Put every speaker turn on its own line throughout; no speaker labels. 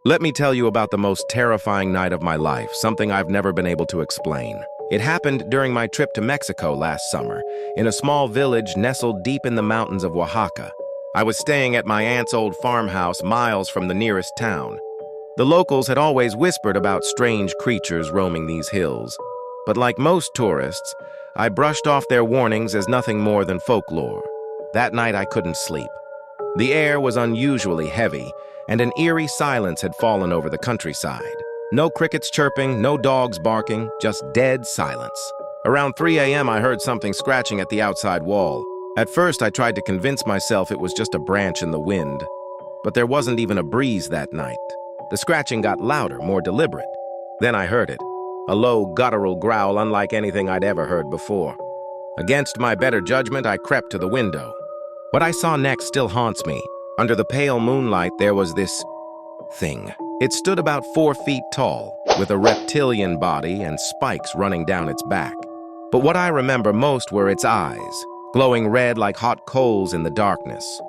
Let me tell you about the most terrifying night of my life, something I've never been able to explain. It happened during my trip to Mexico last summer, in a small village nestled deep in the mountains of Oaxaca. I was staying at my aunt's old farmhouse miles from the nearest town. The locals had always whispered about strange creatures roaming these hills, but like most tourists, I brushed off their warnings as nothing more than folklore. That night I couldn't sleep. The air was unusually heavy, and an eerie silence had fallen over the countryside. No crickets chirping, no dogs barking, just dead silence. Around 3 a.m. I heard something scratching at the outside wall. At first I tried to convince myself it was just a branch in the wind, but there wasn't even a breeze that night. The scratching got louder, more deliberate. Then I heard it, a low, guttural growl unlike anything I'd ever heard before. Against my better judgment, I crept to the window. What I saw next still haunts me. Under the pale moonlight, there was this thing. It stood about 4 feet tall, with a reptilian body and spikes running down its back. But what I remember most were its eyes, glowing red like hot coals in the darkness.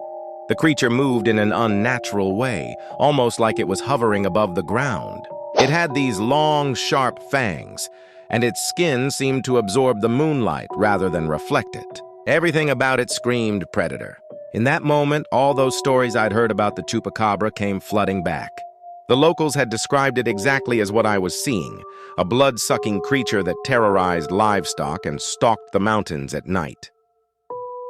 The creature moved in an unnatural way, almost like it was hovering above the ground. It had these long, sharp fangs, and its skin seemed to absorb the moonlight rather than reflect it. Everything about it screamed predator. In that moment, all those stories I'd heard about the Chupacabra came flooding back. The locals had described it exactly as what I was seeing, a blood-sucking creature that terrorized livestock and stalked the mountains at night.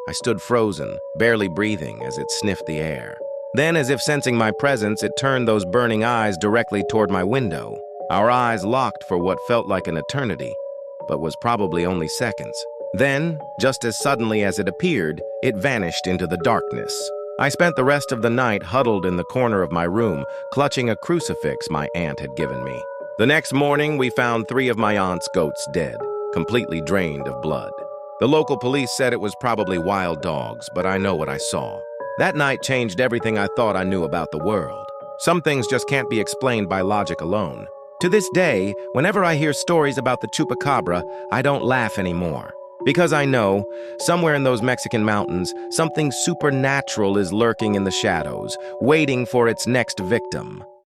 I stood frozen, barely breathing as it sniffed the air. Then, as if sensing my presence, it turned those burning eyes directly toward my window. Our eyes locked for what felt like an eternity, but was probably only seconds. Then, just as suddenly as it appeared, it vanished into the darkness. I spent the rest of the night huddled in the corner of my room, clutching a crucifix my aunt had given me. The next morning, we found 3 of my aunt's goats dead, completely drained of blood. The local police said it was probably wild dogs, but I know what I saw. That night changed everything I thought I knew about the world. Some things just can't be explained by logic alone. To this day, whenever I hear stories about the Chupacabra, I don't laugh anymore. Because I know, somewhere in those Mexican mountains, something supernatural is lurking in the shadows, waiting for its next victim.